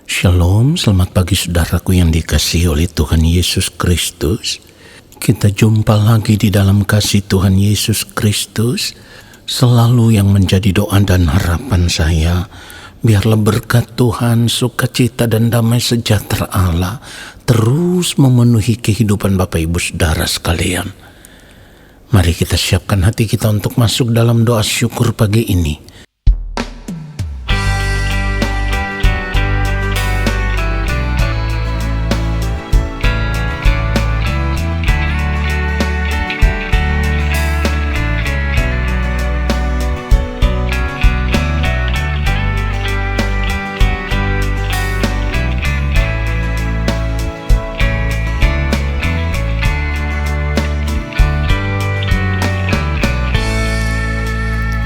Shalom, selamat pagi saudaraku yang dikasihi oleh Tuhan Yesus Kristus. Kita jumpa lagi di dalam kasih Tuhan Yesus Kristus. Selalu yang menjadi doa dan harapan saya, biarlah berkat Tuhan, sukacita dan damai sejahtera Allah terus memenuhi kehidupan Bapak Ibu Saudara sekalian. Mari kita siapkan hati kita untuk masuk dalam doa syukur pagi ini.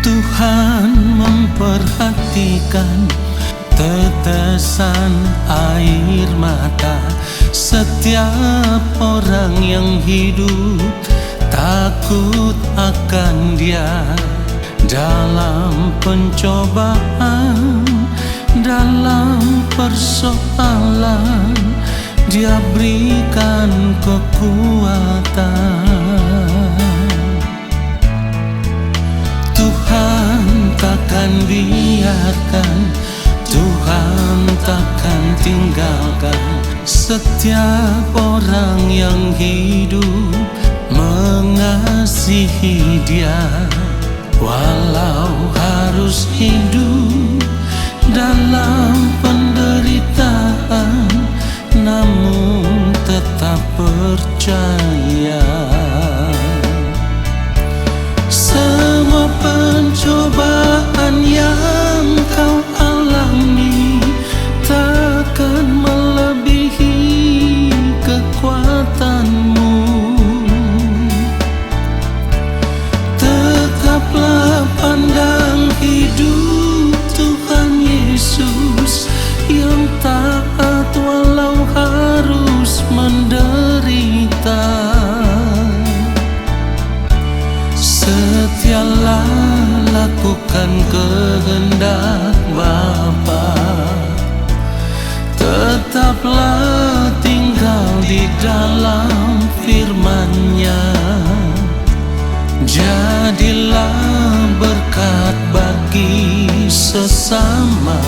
Tuhan memperhatikan tetesan air mata setiap orang yang hidup takut akan Dia. Dalam pencobaan, dalam persoalan, Dia berikan kekuatan. Tuhan takkan biarkan, Tuhan takkan tinggalkan setiap orang yang hidup mengasihi Dia. Walau harus hidup dalam penderitaan, namun tetap percaya. Semua pencobaan yang kau alami takkan melebihi kekuatanmu. Tetaplah pandang hidup Tuhan Yesus yang taat walau harus menderita. Setialah lakukan kehendak Bapa, tetaplah tinggal di dalam firman-Nya. Jadilah berkat bagi sesama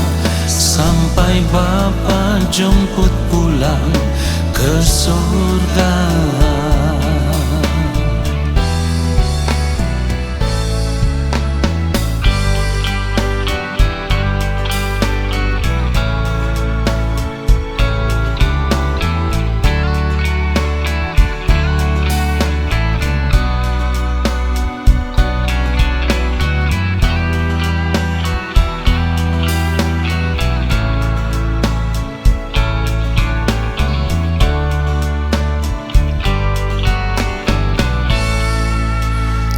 sampai Bapa jemput pulang ke surga.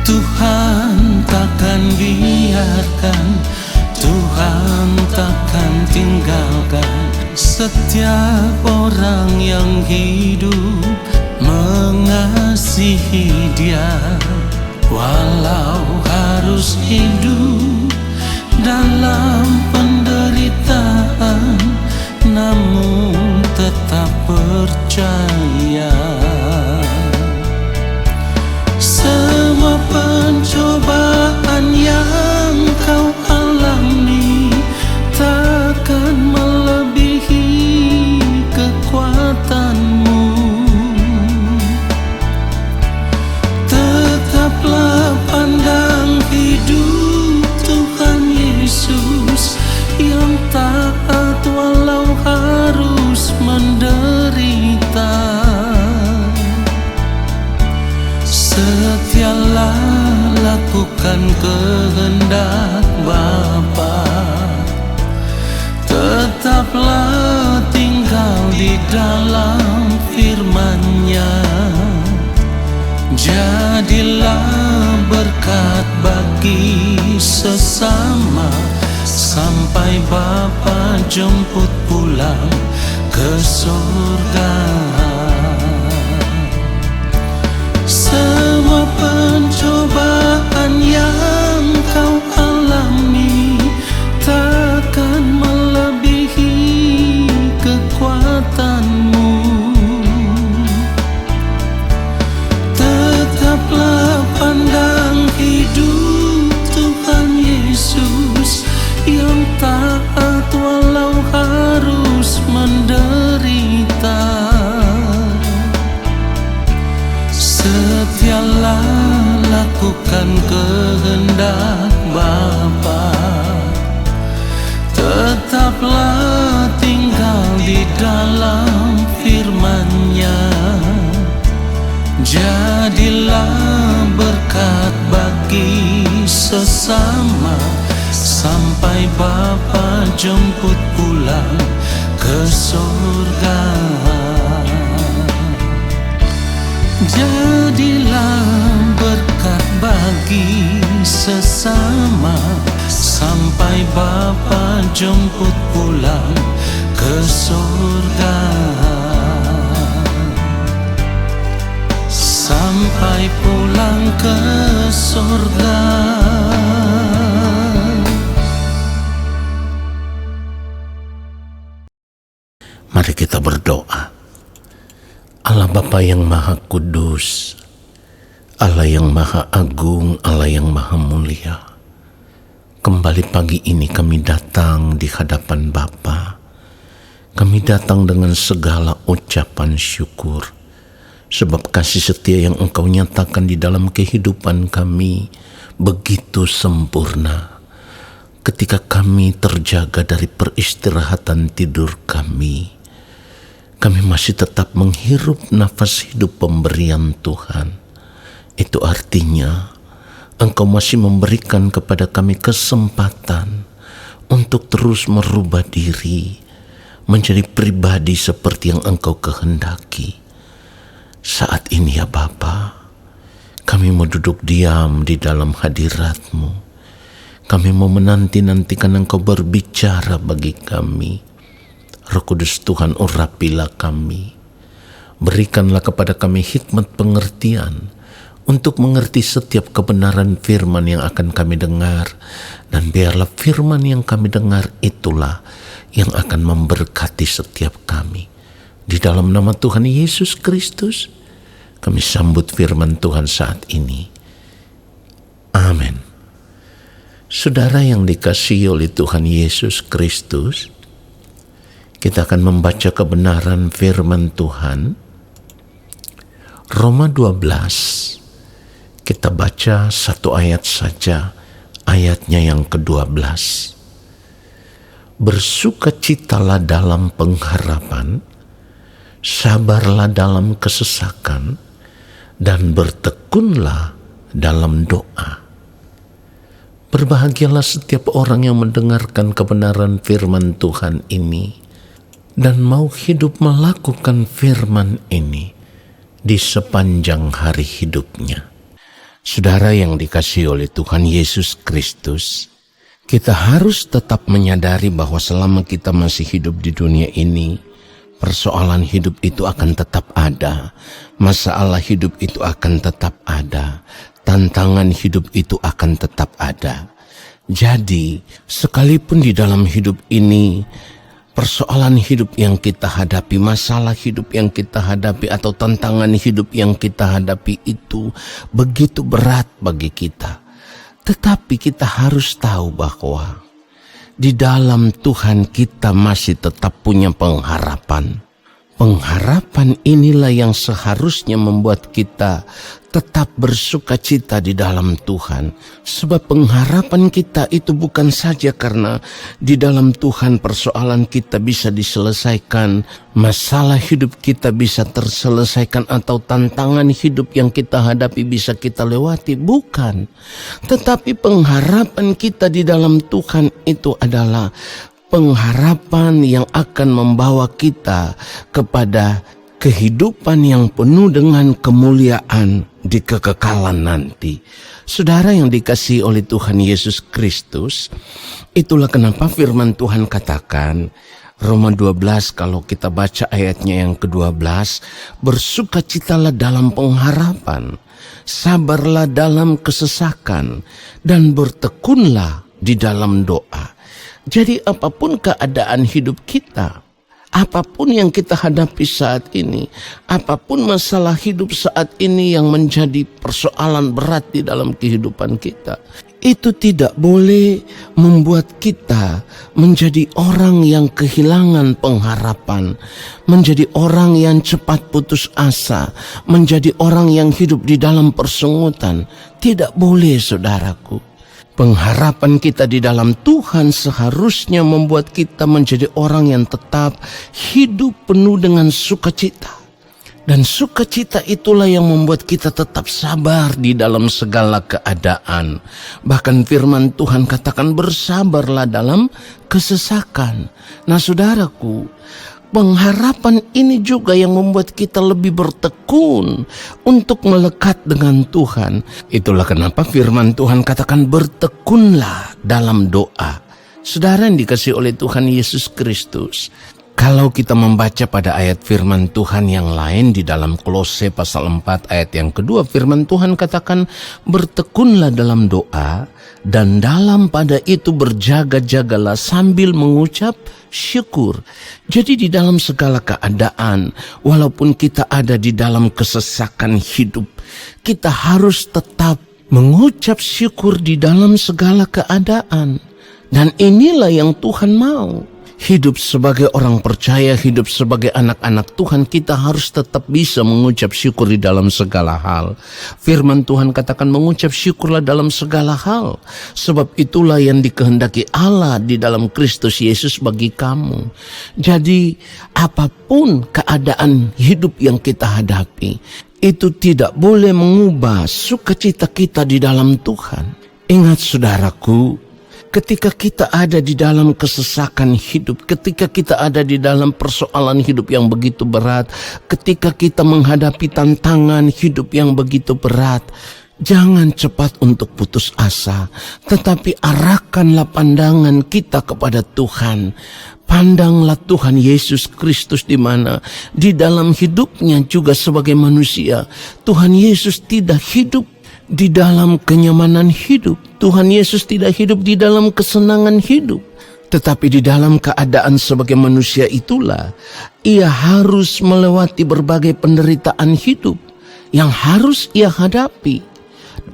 Tuhan takkan biarkan, Tuhan takkan tinggalkan setiap orang yang hidup mengasihi Dia. Walau harus hidup dalam penderitaan, namun tetap percaya. Semua pencobaan yang kau alami takkan melebihi kekuatanmu. Tetaplah pandang hidup Tuhan Yesus yang taat walau harus menderita. Setialah lakukan kehendak Bapa, tetaplah tinggal di dalam firman-Nya. Jadilah berkat bagi sesama sampai Bapa jemput pulang ke surga. Semua pencobaan yang kau alami takkan melebihi Bapa, tetaplah tinggal di dalam firman-Nya. Jadilah berkat bagi sesama sampai Bapa jemput pulang ke surga. Jadilah berkat bagi sesama sampai Bapa jemput pulang ke surga. Sampai pulang ke surga. Mari kita berdoa. Allah Bapa yang Maha Kudus, Allah yang Maha Agung, Allah yang Maha Mulia, kembali pagi ini kami datang di hadapan Bapa. Kami datang dengan segala ucapan syukur, sebab kasih setia yang Engkau nyatakan di dalam kehidupan kami begitu sempurna. Ketika kami terjaga dari peristirahatan tidur kami masih tetap menghirup nafas hidup pemberian Tuhan. Itu artinya Engkau masih memberikan kepada kami kesempatan untuk terus merubah diri menjadi pribadi seperti yang Engkau kehendaki. Saat ini ya Bapa, kami mau duduk diam di dalam hadirat-Mu. Kami mau menanti-nantikan Engkau berbicara bagi kami. Roh Kudus Tuhan, urapilah kami. Berikanlah kepada kami hikmat pengertian untuk mengerti setiap kebenaran firman yang akan kami dengar. Dan biarlah firman yang kami dengar itulah yang akan memberkati setiap kami. Di dalam nama Tuhan Yesus Kristus, kami sambut firman Tuhan saat ini. Amin. Saudara yang dikasihi oleh Tuhan Yesus Kristus, kita akan membaca kebenaran firman Tuhan. Roma 12. Kita baca satu ayat saja, ayatnya yang ke-12. Bersukacitalah dalam pengharapan, sabarlah dalam kesesakan, dan bertekunlah dalam doa. Berbahagialah setiap orang yang mendengarkan kebenaran firman Tuhan ini dan mau hidup melakukan firman ini di sepanjang hari hidupnya. Saudara yang dikasihi oleh Tuhan Yesus Kristus, kita harus tetap menyadari bahwa selama kita masih hidup di dunia ini, persoalan hidup itu akan tetap ada, masalah hidup itu akan tetap ada, tantangan hidup itu akan tetap ada. Jadi, sekalipun di dalam hidup ini persoalan hidup yang kita hadapi, masalah hidup yang kita hadapi, atau tantangan hidup yang kita hadapi itu begitu berat bagi kita. Tetapi kita harus tahu bahwa di dalam Tuhan kita masih tetap punya pengharapan. Pengharapan inilah yang seharusnya membuat kita tetap bersukacita di dalam Tuhan. Sebab pengharapan kita itu bukan saja karena di dalam Tuhan persoalan kita bisa diselesaikan, masalah hidup kita bisa terselesaikan, atau tantangan hidup yang kita hadapi bisa kita lewati. Bukan. Tetapi pengharapan kita di dalam Tuhan itu adalah pengharapan yang akan membawa kita kepada kehidupan yang penuh dengan kemuliaan di kekekalan nanti. Saudara yang dikasihi oleh Tuhan Yesus Kristus, itulah kenapa firman Tuhan katakan, Roma 12 kalau kita baca ayatnya yang ke-12, bersukacitalah dalam pengharapan, sabarlah dalam kesesakan, dan bertekunlah di dalam doa. Jadi apapun keadaan hidup kita, apapun yang kita hadapi saat ini, apapun masalah hidup saat ini yang menjadi persoalan berat di dalam kehidupan kita, itu tidak boleh membuat kita menjadi orang yang kehilangan pengharapan, menjadi orang yang cepat putus asa, menjadi orang yang hidup di dalam persungutan. Tidak boleh, saudaraku. Pengharapan kita di dalam Tuhan seharusnya membuat kita menjadi orang yang tetap hidup penuh dengan sukacita. Dan sukacita itulah yang membuat kita tetap sabar di dalam segala keadaan. Bahkan firman Tuhan katakan bersabarlah dalam kesesakan. Nah saudaraku, pengharapan ini juga yang membuat kita lebih bertekun untuk melekat dengan Tuhan. Itulah kenapa firman Tuhan katakan bertekunlah dalam doa. Saudara yang dikasihi oleh Tuhan Yesus Kristus, kalau kita membaca pada ayat firman Tuhan yang lain di dalam Kolose pasal 4 ayat yang kedua, firman Tuhan katakan bertekunlah dalam doa dan dalam pada itu berjaga-jagalah sambil mengucap syukur. Jadi di dalam segala keadaan, walaupun kita ada di dalam kesesakan hidup, kita harus tetap mengucap syukur di dalam segala keadaan. Dan inilah yang Tuhan mau. Hidup sebagai orang percaya, hidup sebagai anak-anak Tuhan, kita harus tetap bisa mengucap syukur di dalam segala hal. Firman Tuhan katakan mengucap syukurlah dalam segala hal. Sebab itulah yang dikehendaki Allah di dalam Kristus Yesus bagi kamu. Jadi apapun keadaan hidup yang kita hadapi, itu tidak boleh mengubah sukacita kita di dalam Tuhan. Ingat saudaraku, ketika kita ada di dalam kesesakan hidup, ketika kita ada di dalam persoalan hidup yang begitu berat, ketika kita menghadapi tantangan hidup yang begitu berat, jangan cepat untuk putus asa, tetapi arahkanlah pandangan kita kepada Tuhan. Pandanglah Tuhan Yesus Kristus di mana di dalam hidupnya juga sebagai manusia, Tuhan Yesus tidak hidup di dalam kenyamanan hidup. Tuhan Yesus tidak hidup di dalam kesenangan hidup. Tetapi di dalam keadaan sebagai manusia itulah ia harus melewati berbagai penderitaan hidup yang harus ia hadapi.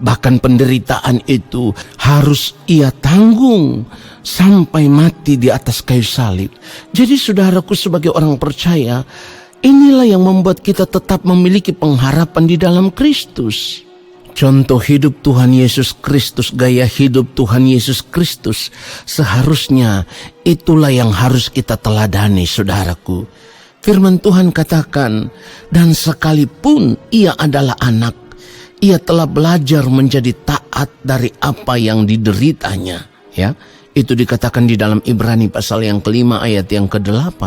Bahkan penderitaan itu harus ia tanggung sampai mati di atas kayu salib. Jadi saudaraku, sebagai orang percaya, inilah yang membuat kita tetap memiliki pengharapan di dalam Kristus. Contoh hidup Tuhan Yesus Kristus, gaya hidup Tuhan Yesus Kristus, seharusnya itulah yang harus kita teladani, saudaraku. Firman Tuhan katakan, dan sekalipun ia adalah anak, ia telah belajar menjadi taat dari apa yang dideritanya. Ya, itu dikatakan di dalam Ibrani pasal yang kelima ayat yang ke-8.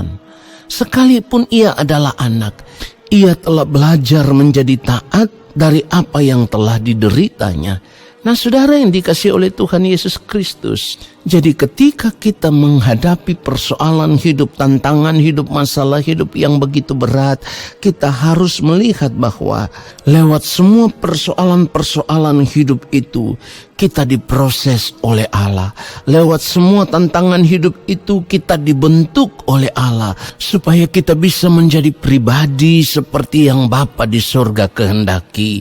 Sekalipun ia adalah anak, ia telah belajar menjadi taat dari apa yang telah dideritanya. Nah saudara yang dikasihi oleh Tuhan Yesus Kristus, jadi ketika kita menghadapi persoalan hidup, tantangan hidup, masalah hidup yang begitu berat, kita harus melihat bahwa lewat semua persoalan-persoalan hidup itu, kita diproses oleh Allah. Lewat semua tantangan hidup itu, kita dibentuk oleh Allah, supaya kita bisa menjadi pribadi seperti yang Bapa di sorga kehendaki.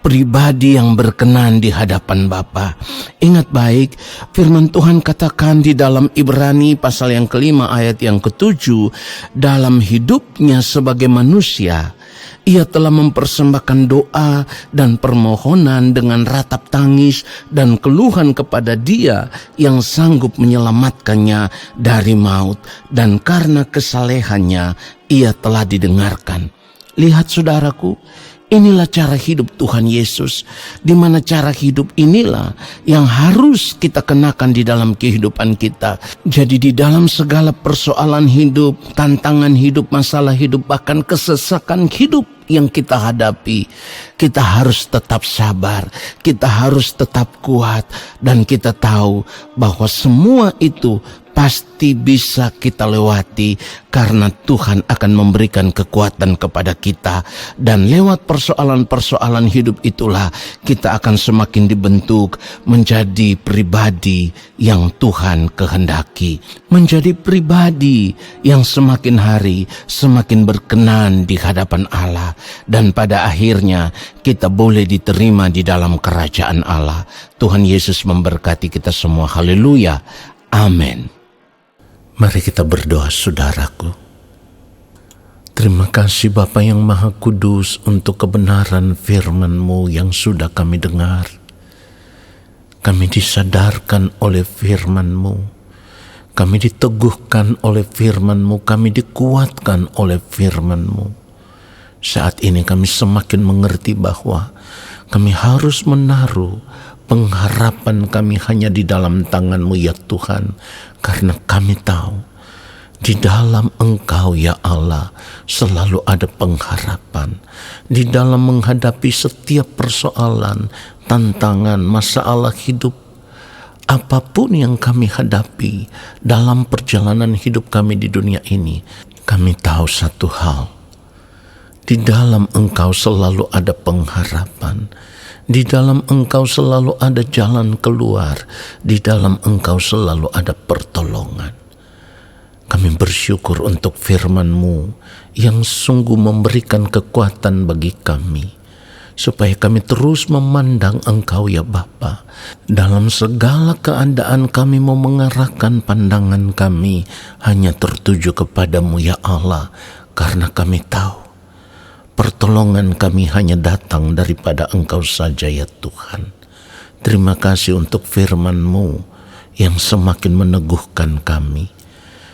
Pribadi yang berkenan di hadapan Bapa. Ingat baik, firman Tuhan katakan di dalam Ibrani pasal yang kelima ayat yang ke-7, dalam hidupnya sebagai manusia, ia telah mempersembahkan doa dan permohonan dengan ratap tangis dan keluhan kepada Dia yang sanggup menyelamatkannya dari maut, dan karena kesalehannya ia telah didengarkan. Lihat saudaraku, inilah cara hidup Tuhan Yesus, di mana cara hidup inilah yang harus kita kenakan di dalam kehidupan kita. Jadi di dalam segala persoalan hidup, tantangan hidup, masalah hidup, bahkan kesesakan hidup yang kita hadapi, kita harus tetap sabar, kita harus tetap kuat, dan kita tahu bahwa semua itu pasti bisa kita lewati karena Tuhan akan memberikan kekuatan kepada kita. Dan lewat persoalan-persoalan hidup itulah kita akan semakin dibentuk menjadi pribadi yang Tuhan kehendaki, menjadi pribadi yang semakin hari semakin berkenan di hadapan Allah, dan pada akhirnya kita boleh diterima di dalam kerajaan Allah. Tuhan Yesus memberkati kita semua. Haleluya. Amin. Mari kita berdoa, saudaraku. Terima kasih Bapa yang Maha Kudus untuk kebenaran firman-Mu yang sudah kami dengar. Kami disadarkan oleh firman-Mu. Kami diteguhkan oleh firman-Mu. Kami dikuatkan oleh firman-Mu. Saat ini kami semakin mengerti bahwa kami harus menaruh pengharapan kami hanya di dalam tangan-Mu ya Tuhan. Karena kami tahu di dalam Engkau ya Allah selalu ada pengharapan. Di dalam menghadapi setiap persoalan, tantangan, masalah hidup, apapun yang kami hadapi dalam perjalanan hidup kami di dunia ini, kami tahu satu hal. Di dalam Engkau selalu ada pengharapan. Di dalam Engkau selalu ada jalan keluar. Di dalam Engkau selalu ada pertolongan. Kami bersyukur untuk firman-Mu yang sungguh memberikan kekuatan bagi kami, supaya kami terus memandang Engkau ya Bapa. Dalam segala keadaan kami mau mengarahkan pandangan kami hanya tertuju kepada-Mu ya Allah, karena kami tahu pertolongan kami hanya datang daripada Engkau saja ya Tuhan. Terima kasih untuk firman-Mu yang semakin meneguhkan kami.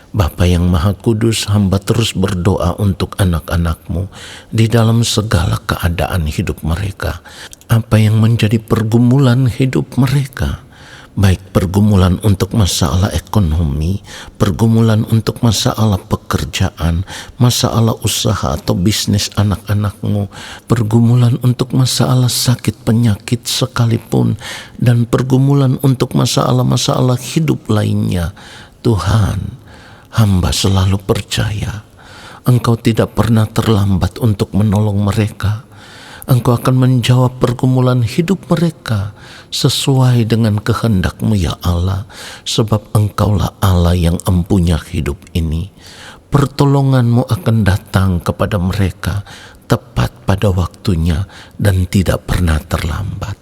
Bapa yang Maha Kudus, hamba terus berdoa untuk anak-anak-Mu di dalam segala keadaan hidup mereka. Apa yang menjadi pergumulan hidup mereka, baik pergumulan untuk masalah ekonomi, pergumulan untuk masalah pekerjaan, masalah usaha atau bisnis anak-anak-Mu, pergumulan untuk masalah sakit penyakit sekalipun, dan pergumulan untuk masalah-masalah hidup lainnya. Tuhan, hamba selalu percaya Engkau tidak pernah terlambat untuk menolong mereka. Engkau akan menjawab pergumulan hidup mereka sesuai dengan kehendak-Mu ya Allah, sebab Engkaulah Allah yang empunya hidup ini. Pertolongan-Mu akan datang kepada mereka tepat pada waktunya dan tidak pernah terlambat.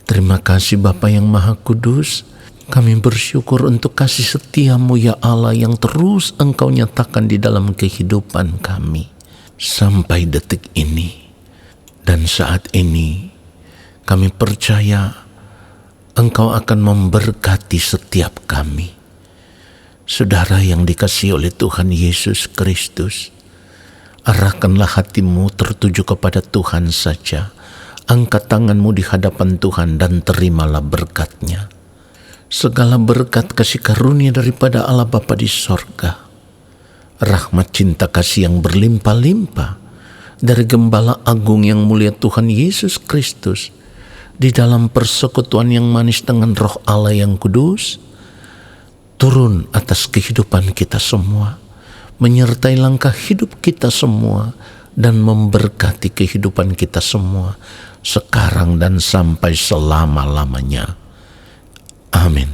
Terima kasih Bapa yang Maha Kudus. Kami bersyukur untuk kasih setia-Mu ya Allah yang terus Engkau nyatakan di dalam kehidupan kami sampai detik ini. Dan saat ini kami percaya Engkau akan memberkati setiap kami. Saudara yang dikasihi oleh Tuhan Yesus Kristus, arahkanlah hatimu tertuju kepada Tuhan saja. Angkat tanganmu di hadapan Tuhan dan terimalah berkat-Nya. Segala berkat kasih karunia daripada Allah Bapa di sorga, rahmat cinta kasih yang berlimpah-limpah dari Gembala Agung yang mulia Tuhan Yesus Kristus, di dalam persekutuan yang manis dengan Roh Allah yang kudus, turun atas kehidupan kita semua, menyertai langkah hidup kita semua, dan memberkati kehidupan kita semua, sekarang dan sampai selama-lamanya. Amin.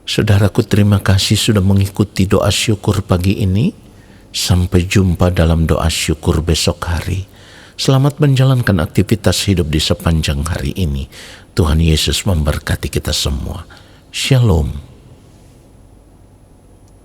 Saudaraku, terima kasih sudah mengikuti doa syukur pagi ini. Sampai jumpa dalam doa syukur besok hari. Selamat menjalankan aktivitas hidup di sepanjang hari ini. Tuhan Yesus memberkati kita semua. Shalom.